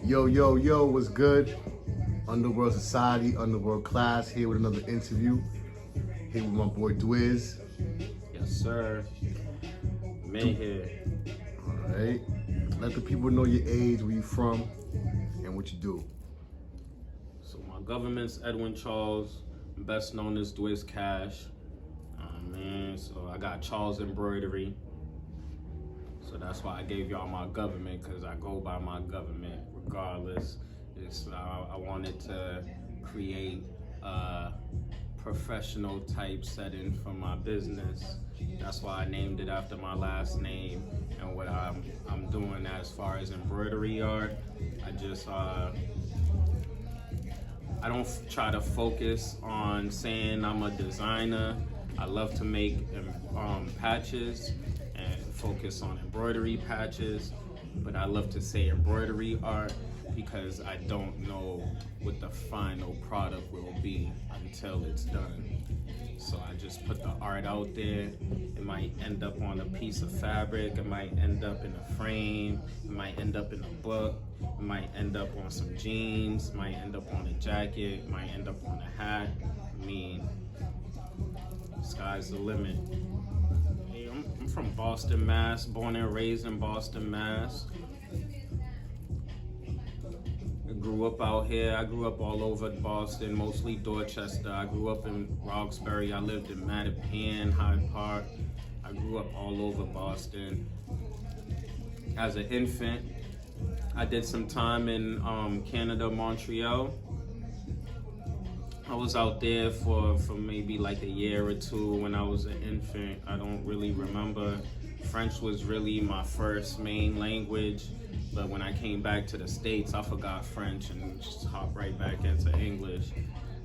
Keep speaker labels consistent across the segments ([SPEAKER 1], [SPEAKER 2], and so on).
[SPEAKER 1] Yo, what's good? Underworld Society, Underworld Class, here with another interview. Here with my boy Dwiz.
[SPEAKER 2] Yes, sir. Man here.
[SPEAKER 1] Alright. Let the people know your age, where you from, and what you do.
[SPEAKER 2] So my government's Edwin Charles, best known as Dwiz Cash. So I got Charles Embroidery. So that's why I gave y'all my government, because I go by my government regardless. I wanted to create a professional type setting for my business. That's why I named it after my last name. And what I'm doing as far as embroidery art, I don't try to focus on saying I'm a designer. I love to make patches and focus on embroidery patches, but I love to say embroidery art because I don't know what the final product will be until it's done. So I just put the art out there. It might end up on a piece of fabric, it might end up in a frame, it might end up in a book, it might end up on some jeans, it might end up on a jacket, it might end up on a hat. Sky's the limit. Hey, I'm from Boston, Mass, born and raised in Boston, Mass. I grew up out here. I grew up all over Boston, mostly Dorchester. I grew up in Roxbury. I lived in Mattapan, Hyde Park. I grew up all over Boston. As an infant, I did some time in Canada, Montreal. I was out there for maybe like a year or two when I was an infant. I don't really remember. French was really my first main language, but when I came back to the States, I forgot French and just hopped right back into English.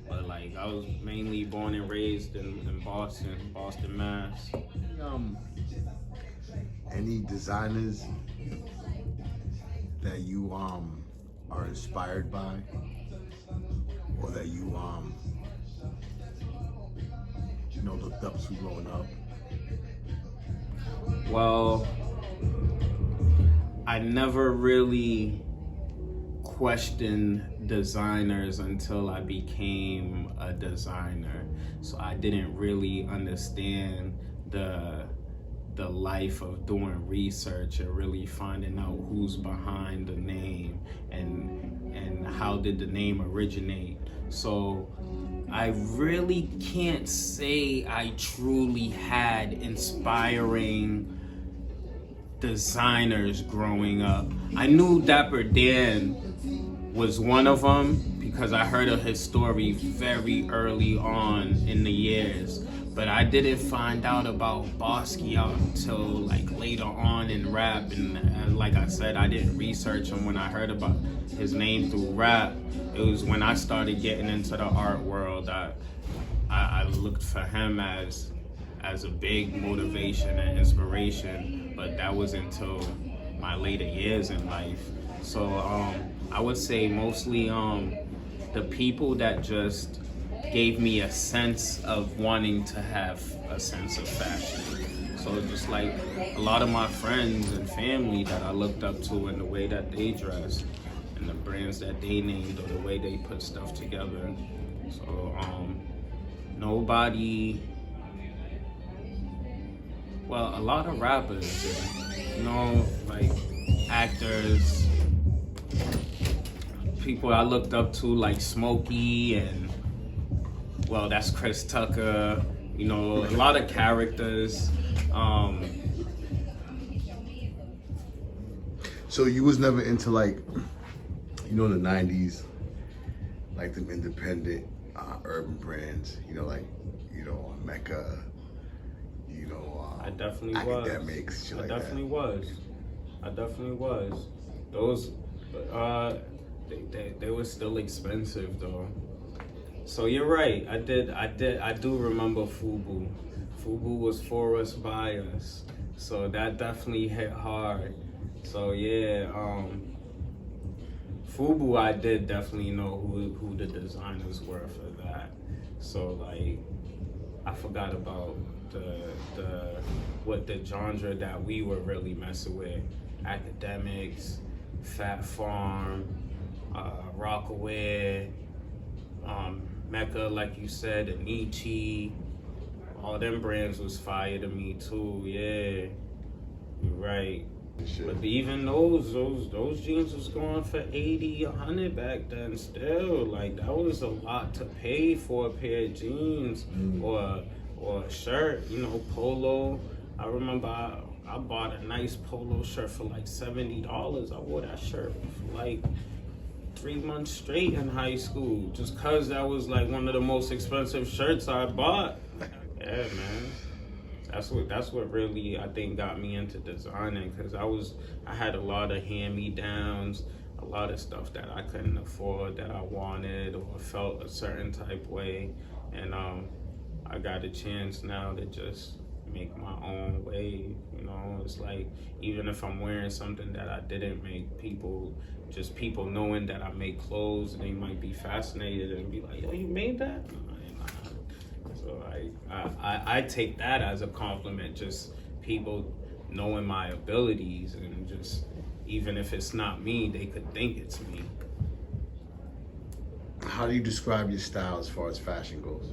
[SPEAKER 2] But like, I was mainly born and raised in Boston, Mass.
[SPEAKER 1] Any designers that you are inspired by, or that you looked up to growing up?
[SPEAKER 2] Well, I never really questioned designers until I became a designer. So I didn't really understand the life of doing research and really finding out who's behind the name and how did the name originate. So I really can't say I truly had inspiring designers growing up. I knew Dapper Dan was one of them because I heard of his story very early on in the years, but I didn't find out about Basquiat until like later on in rap, and like I said, I didn't research him when I heard about his name through rap. It was when I started getting into the art world that I looked for him as a big motivation and inspiration, but that was until my later years in life. So I would say mostly the people that just gave me a sense of wanting to have a sense of fashion. So just like a lot of my friends and family that I looked up to in the way that they dressed and the brands that they named or the way they put stuff together. So nobody, well, a lot of rappers, like actors, people I looked up to like Smokey and, well, that's Chris Tucker, a lot of characters.
[SPEAKER 1] So you was never into like, the 90s, like them independent urban brands, Mecca,
[SPEAKER 2] I definitely
[SPEAKER 1] academics,
[SPEAKER 2] was. I definitely was. Those, they were still expensive though. So you're right. I do remember FUBU. FUBU was for us, by us. So that definitely hit hard. So yeah, FUBU, I did definitely know who the designers were for that. So like, I forgot about the genre that we were really messing with. Academics, Fat Farm, Rockaway, Mecca, like you said, and Nietzsche. All them brands was fire to me too. Yeah, you're right.
[SPEAKER 1] Shit.
[SPEAKER 2] But even those jeans was going for 80, 100 back then. Still, like that was a lot to pay for a pair of jeans or a shirt. You know, polo. I remember I bought a nice polo shirt for like $70. I wore that shirt for like 3 months straight in high school, just cause that was like one of the most expensive shirts I bought. Yeah, man. That's what really I think got me into designing, cause I had a lot of hand-me-downs, a lot of stuff that I couldn't afford that I wanted or felt a certain type way, and I got a chance now to just make my own way. You know, it's like even if I'm wearing something that I didn't make, people knowing that I make clothes, they might be fascinated and be like, "Yo, you made that?" So I take that as a compliment, just people knowing my abilities, and just even if it's not me, they could think it's me.
[SPEAKER 1] How do you describe your style as far as fashion goes?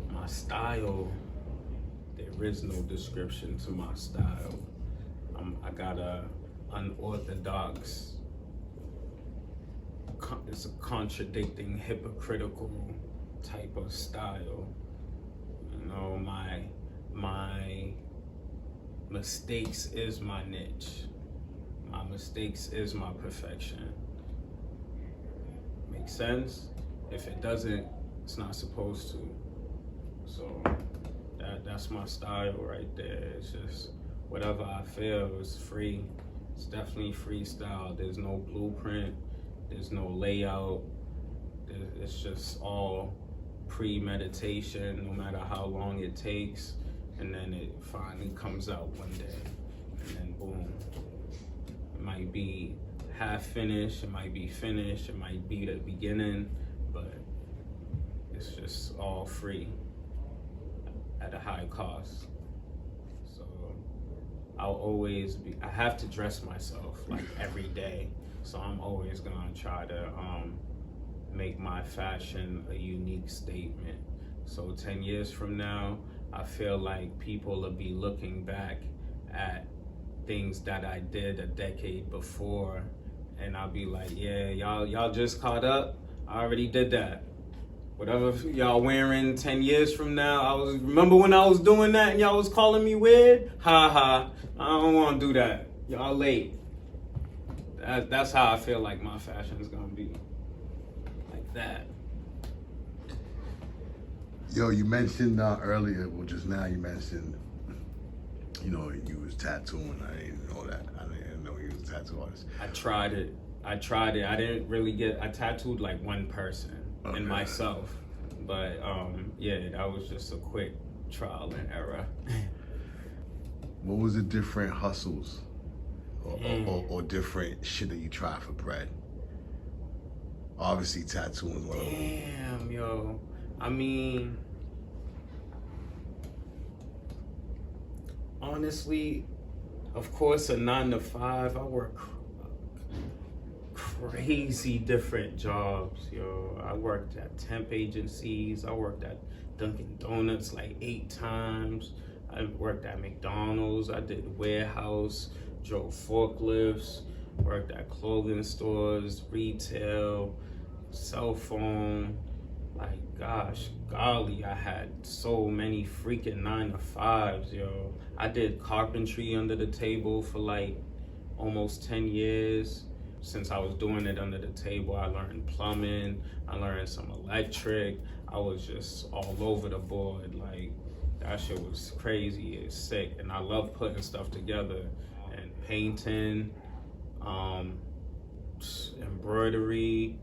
[SPEAKER 2] My style, there is no description to my style. I got a unorthodox, it's a contradicting, hypocritical type of style. You know, my mistakes is my niche. My mistakes is my perfection. Make sense? If it doesn't, it's not supposed to. So that's my style right there. It's just whatever I feel is free. It's definitely freestyle. There's no blueprint. There's no layout. It's just all premeditation, no matter how long it takes, and then it finally comes out one day, and then boom. It might be half finished, it might be finished, it might be the beginning, but it's just all free at a high cost. So I have to dress myself like every day, so I'm always gonna try to make my fashion a unique statement. So 10 years from now, I feel like people will be looking back at things that I did a decade before, and I'll be like, yeah, y'all just caught up. I already did that. Whatever y'all wearing 10 years from now, remember when I was doing that and y'all was calling me weird? Ha ha, I don't want to do that. Y'all late. That's how I feel like my fashion is gonna be. Like that.
[SPEAKER 1] Yo, you mentioned earlier, well just now you mentioned, you know, you was tattooing. I didn't know that. I didn't know you was a tattoo artist.
[SPEAKER 2] I tried it. I didn't really I tattooed like one person and myself. But yeah, that was just a quick trial and error.
[SPEAKER 1] What was the different hustles or different shit that you tried for bread? Obviously tattooing is one of them.
[SPEAKER 2] Damn, yo. I mean, honestly, of course, a 9 to 5, I work crazy different jobs, yo. I worked at temp agencies. I worked at Dunkin' Donuts like 8 times. I worked at McDonald's. I did warehouse, drove forklifts, worked at clothing stores, retail, cell phone. Like, gosh, golly, I had so many freaking 9 to 5s, yo. I did carpentry under the table for like almost 10 years. Since I was doing it under the table, I learned plumbing, I learned some electric. I was just all over the board. Like, that shit was crazy, it's sick. And I love putting stuff together and painting, embroidery,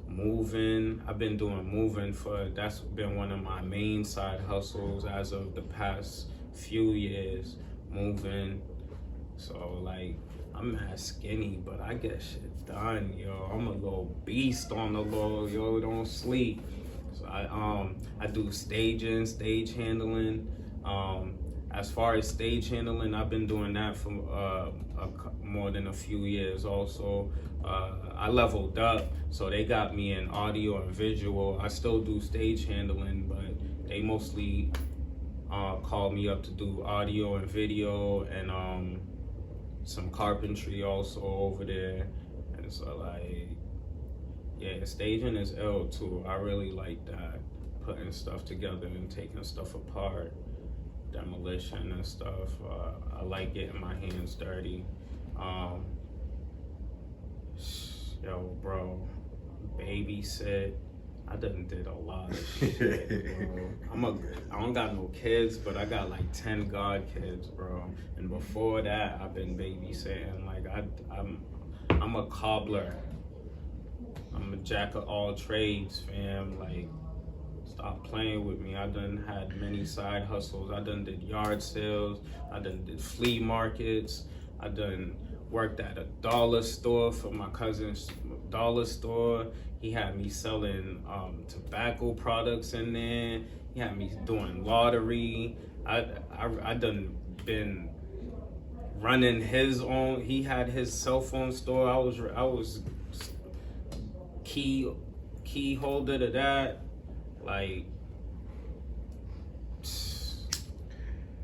[SPEAKER 2] moving. I've been doing moving that's been one of my main side hustles as of the past few years, moving. So like, I'm mad skinny, but I get shit done, yo. I'm a little beast on the low, yo, don't sleep. So I do staging, stage handling, as far as stage handling, I've been doing that for more than a few years also. I leveled up, so they got me in audio and visual. I still do stage handling, but they mostly called me up to do audio and video and some carpentry also over there. And so like, yeah, staging is ill too. I really like that, putting stuff together and taking stuff apart, demolition and stuff. I like getting my hands dirty. Yo, bro, babysit. I done did a lot of shit, bro. I don't got no kids, but I got like 10 god kids, bro. And before that, I've been babysitting. Like I'm a cobbler. I'm a jack of all trades, fam. Like, stop playing with me. I done had many side hustles. I done did yard sales. I done did flea markets. I done worked at a dollar store for my cousin's dollar store. He had me selling tobacco products in there. He had me doing lottery. I done been running his own. He had his cell phone store. I was key holder to that. Like,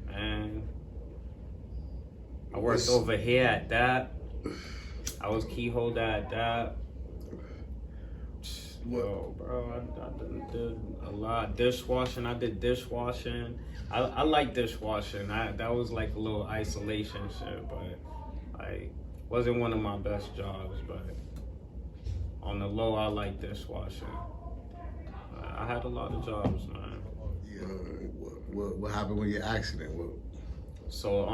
[SPEAKER 2] man, I worked over here at that. I was key holder at that. Yo, bro, I did a lot. Dishwashing, I did dishwashing. I like dishwashing. That was like a little isolation shit, but like, wasn't one of my best jobs, but on the low, I like dishwashing. I had a lot of jobs, man.
[SPEAKER 1] Yeah, what happened with your accident?
[SPEAKER 2] So,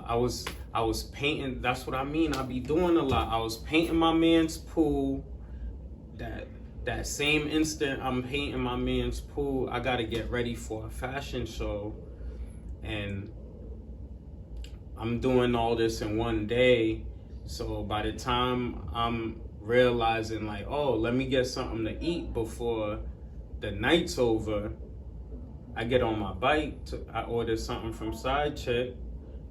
[SPEAKER 2] I was painting. That's what I mean. I be doing a lot. I was painting my man's pool. That same instant I'm painting my man's pool, I gotta get ready for a fashion show, and I'm doing all this in one day. So by the time I'm realizing like, oh, let me get something to eat before the night's over, I get on my bike. I order something from Side Chick.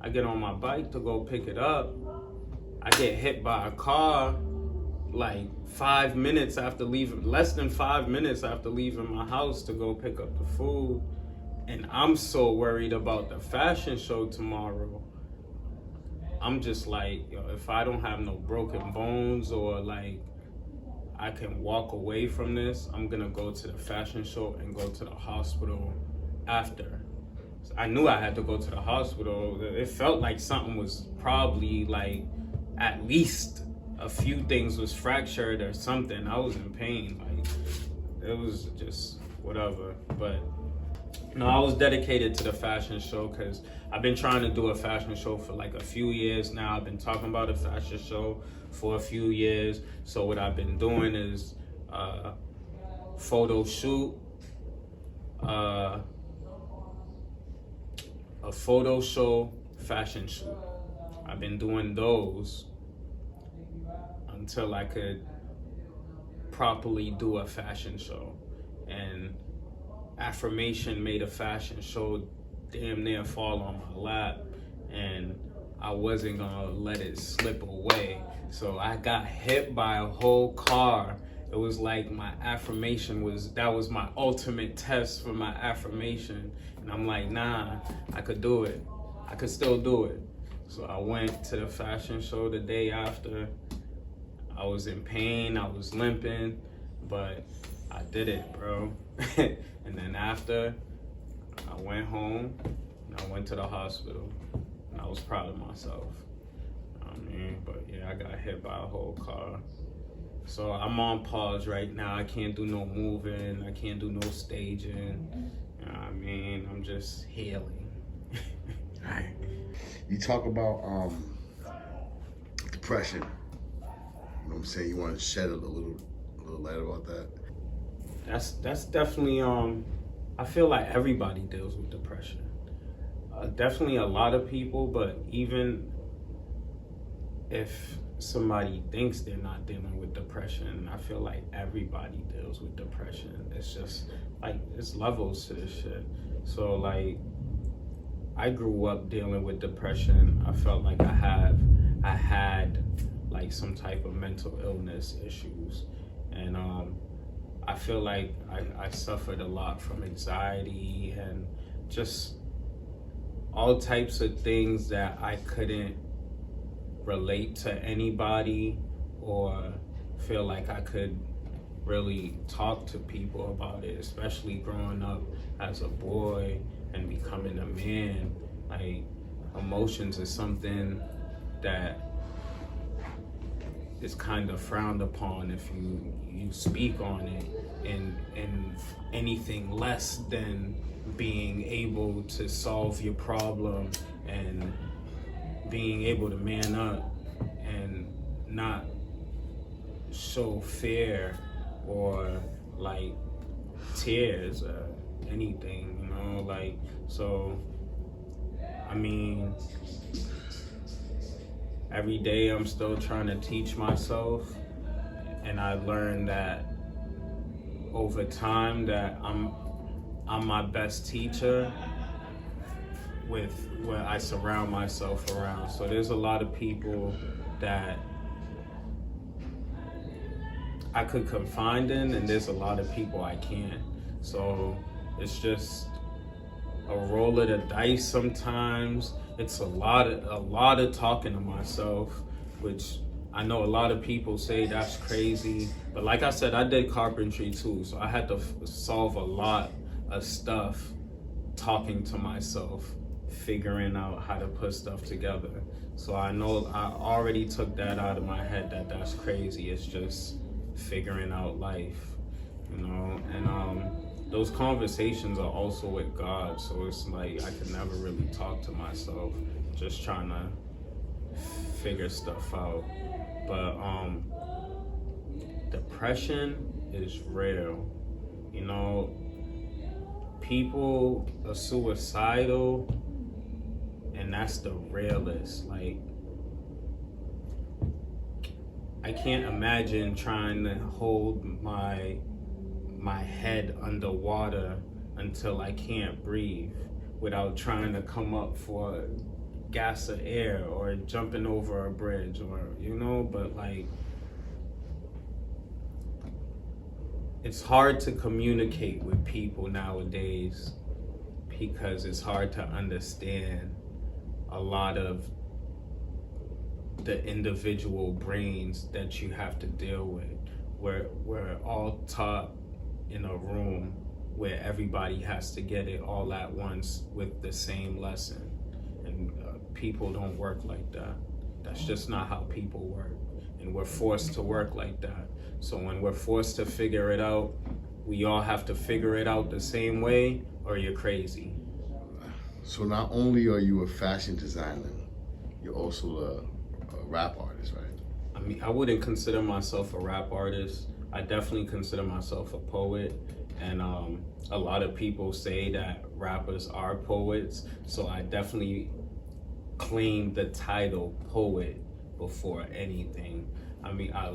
[SPEAKER 2] I get on my bike to go pick it up. I get hit by a car like 5 minutes after leaving, less than 5 minutes after leaving my house to go pick up the food. And I'm so worried about the fashion show tomorrow. I'm just like, yo, if I don't have no broken bones or like I can walk away from this, I'm gonna go to the fashion show and go to the hospital after. I knew I had to go to the hospital. It felt like something was probably like, at least a few things was fractured or something. I was in pain. Like, it was just whatever. But no, I was dedicated to the fashion show because I've been trying to do a fashion show for like a few years now. I've been talking about a fashion show for a few years. So what I've been doing is photo shoot, a photo show, fashion shoot. I've been doing those until I could properly do a fashion show. And Affirmation made a fashion show damn near fall on my lap, and I wasn't gonna let it slip away. So I got hit by a whole car. It was like my affirmation that was my ultimate test for my affirmation. And I'm like, nah, I could do it. I could still do it. So I went to the fashion show the day after. I was in pain, I was limping, but I did it, bro. And then after, I went home and I went to the hospital, and I was proud of myself. You know what I mean? But yeah, I got hit by a whole car. So I'm on pause right now. I can't do no moving. I can't do no staging. You know what I mean? I'm just healing.
[SPEAKER 1] Right. You talk about depression. You know what I'm saying? You want to shed a little light about that?
[SPEAKER 2] That's definitely I feel like everybody deals with depression. Definitely a lot of people, but even if somebody thinks they're not dealing with depression. I feel like everybody deals with depression. It's just like, it's levels to this shit. So like, I grew up dealing with depression. I felt like I had like some type of mental illness issues. And I feel like I suffered a lot from anxiety and just all types of things that I couldn't relate to anybody or feel like I could really talk to people about it, especially growing up as a boy and becoming a man. Like, emotions is something that is kind of frowned upon if you speak on it, and anything less than being able to solve your problem and being able to man up and not show fear or like tears or anything, you know, like, so I mean, every day I'm still trying to teach myself, and I learned that over time that I'm my best teacher with what I surround myself around. So there's a lot of people that I could confide in, and there's a lot of people I can't. So it's just a roll of the dice sometimes. It's a lot of talking to myself, which I know a lot of people say that's crazy. But like I said, I did carpentry too, so I had to solve a lot of stuff talking to myself, figuring out how to put stuff together. So I know I already took that out of my head that that's crazy. It's just figuring out life, you know. And those conversations are also with God, so it's like I can never really talk to myself, just trying to figure stuff out. But depression is real, you know. People are suicidal, and that's the realest. Like, I can't imagine trying to hold my head underwater until I can't breathe without trying to come up for a gas of air or jumping over a bridge, or, you know. But like, it's hard to communicate with people nowadays because it's hard to understand a lot of the individual brains that you have to deal with. We're all taught in a room where everybody has to get it all at once with the same lesson. And people don't work like that. That's just not how people work. And we're forced to work like that. So when we're forced to figure it out, we all have to figure it out the same way, or you're crazy.
[SPEAKER 1] So not only are you a fashion designer, you're also a rap artist, right?
[SPEAKER 2] I mean, I wouldn't consider myself a rap artist. I definitely consider myself a poet. And a lot of people say that rappers are poets. So I definitely claim the title poet before anything. I mean, I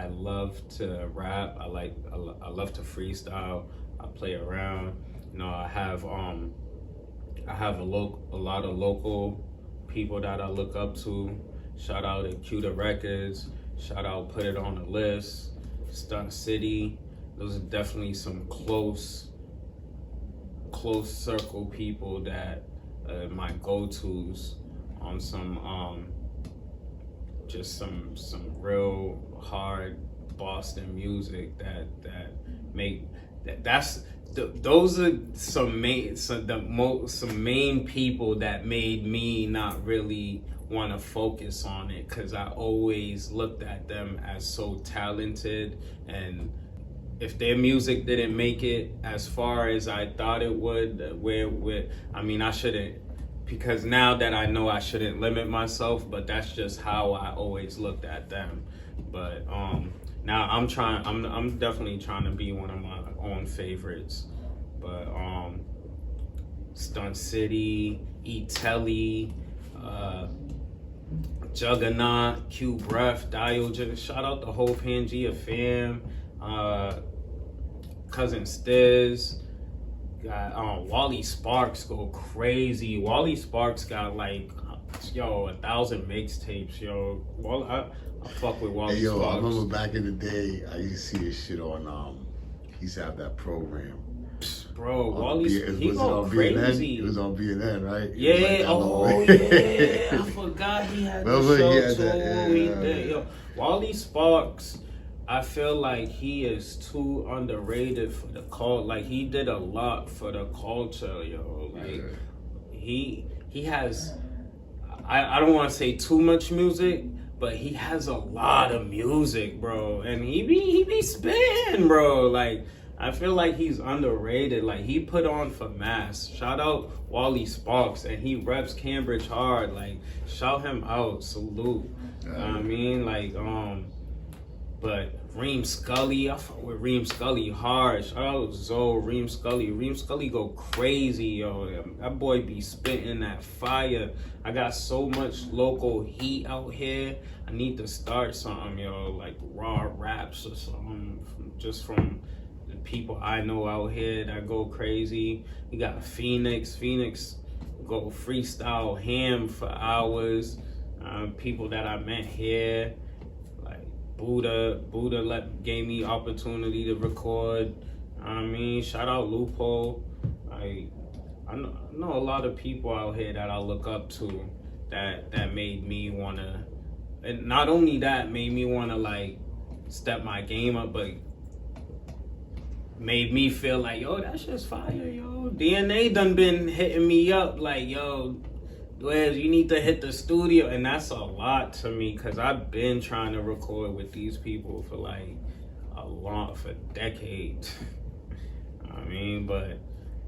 [SPEAKER 2] love to rap. I love to freestyle. I play around. You know, I have a lot of local people that I look up to. Shout out to Cuda Records. Shout out Put It On the List. Stunt City. Those are definitely some close circle people that my go-tos on some just some real hard Boston music those are some main people that made me not really want to focus on it, because I always looked at them as so talented, and if their music didn't make it as far as I thought it would, I shouldn't, because now that I know I shouldn't limit myself, but that's just how I always looked at them. But now I'm definitely trying to be one of my own favorites. But Stunt City, E. Telly, Juggernaut, Q Breath, Diogen. Shout out the whole Pangea fam. Cousin Stiz. Got Wally Sparks go crazy. Wally Sparks got like 1,000 mixtapes, yo. I fuck with Wally Sparks.
[SPEAKER 1] I remember back in the day, I used to see his shit on. He used to have that program.
[SPEAKER 2] Bro, he go crazy.
[SPEAKER 1] It was on BNN, right?
[SPEAKER 2] Yeah. Yeah. I forgot he had the show too. He did. Yo, Wally Sparks. I feel like he is too underrated for the cult. Like, he did a lot for the culture, yo. Like, he has, I don't want to say too much music, but he has a lot of music, bro. And he be spitting, bro. Like, I feel like he's underrated. Like, he put on for mass. Shout out Wally Sparks, and he reps Cambridge hard. Like, shout him out. Salute. You know what I mean? Like, but Reem Scully, I fuck with Reem Scully hard. Shout out Zoe, Reem Scully. Reem Scully go crazy, yo. That boy be spitting that fire. I got so much local heat out here. I need to start something, yo, like raw raps or something, just from the people I know out here that go crazy. You got Phoenix. Phoenix go freestyle ham for hours. People that I met here. Buddha gave me opportunity to record. I mean, shout out Loophole. I know a lot of people out here that I look up to that made me wanna, and not only that made me wanna like step my game up, but made me feel like, yo, that's just fire, yo. DNA done been hitting me up like, yo, Dwiz, you need to hit the studio, and that's a lot to me because I've been trying to record with these people for like for decades. I mean, but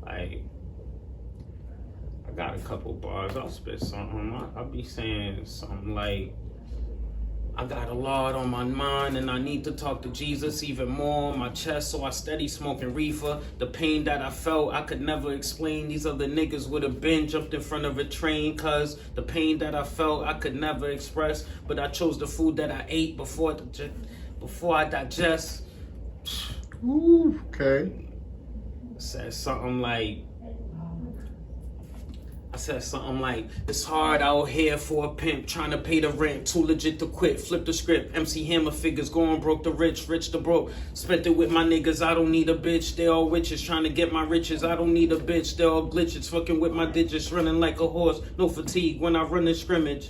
[SPEAKER 2] like, I got a couple bars. I'll spit something. I'll be saying something like, I got a lot on my mind and I need to talk to Jesus even more on my chest, so I steady smoking reefer. The pain that I felt I could never explain. These other niggas would have been jumped in front of a train, cause the pain that I felt I could never express, but I chose the food that I ate before I digest.
[SPEAKER 1] Ooh, okay.
[SPEAKER 2] Said something like, it's hard out here for a pimp trying to pay the rent, too legit to quit, flip the script, MC Hammer figures going broke the rich the broke, spent it with my niggas, I don't need a bitch, they all witches, trying to get my riches, I don't need a bitch, they all glitches, fucking with my digits, running like a horse, no fatigue when I run the scrimmage.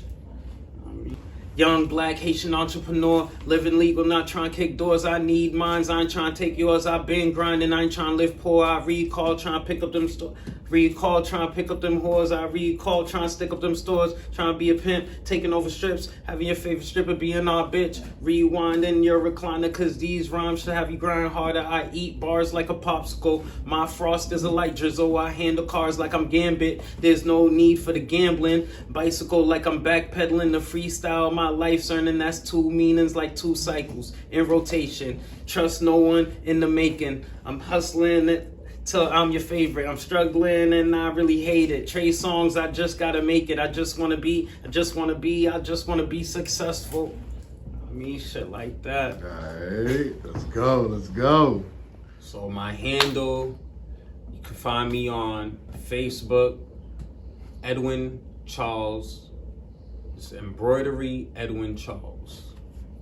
[SPEAKER 2] Young black Haitian entrepreneur, living legal, not trying to kick doors. I need mines, I ain't trying to take yours. I've been grinding, I ain't trying to live poor. I recall trying to pick up them whores. I recall trying to stick up them stores, trying to be a pimp, taking over strips, having your favorite stripper being our bitch. Rewind in your recliner, cause these rhymes should have you grind harder. I eat bars like a popsicle. My frost is a light drizzle. I handle cars like I'm Gambit. There's no need for the gambling. Bicycle like I'm backpedaling. The freestyle, my life's earning. That's two meanings like two cycles in rotation. Trust no one in the making. I'm hustling it till I'm your favorite. I'm struggling and I really hate it. Trey songs, I just gotta make it. I just wanna be successful. I mean, shit like that.
[SPEAKER 1] Alright, let's go.
[SPEAKER 2] So my handle, you can find me on Facebook, Edwin Charles. It's embroidery Edwin Charles.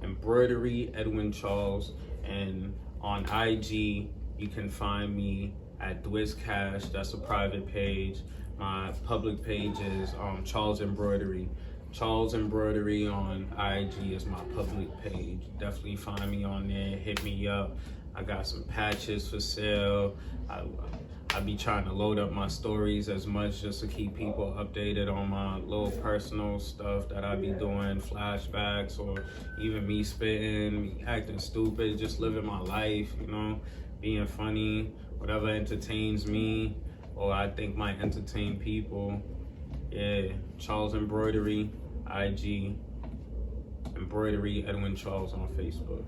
[SPEAKER 2] Embroidery Edwin Charles. And on IG, you can find me at Dwiz Cash. That's a private page. My public page is Charles Embroidery. Charles Embroidery on IG is my public page. Definitely find me on there. Hit me up. I got some patches for sale. I be trying to load up my stories as much just to keep people updated on my little personal stuff that I be doing, flashbacks, or even me spitting, me acting stupid, just living my life, you know, being funny, whatever entertains me or I think might entertain people. Yeah, Charles Embroidery, IG, Embroidery Edwin Charles on Facebook.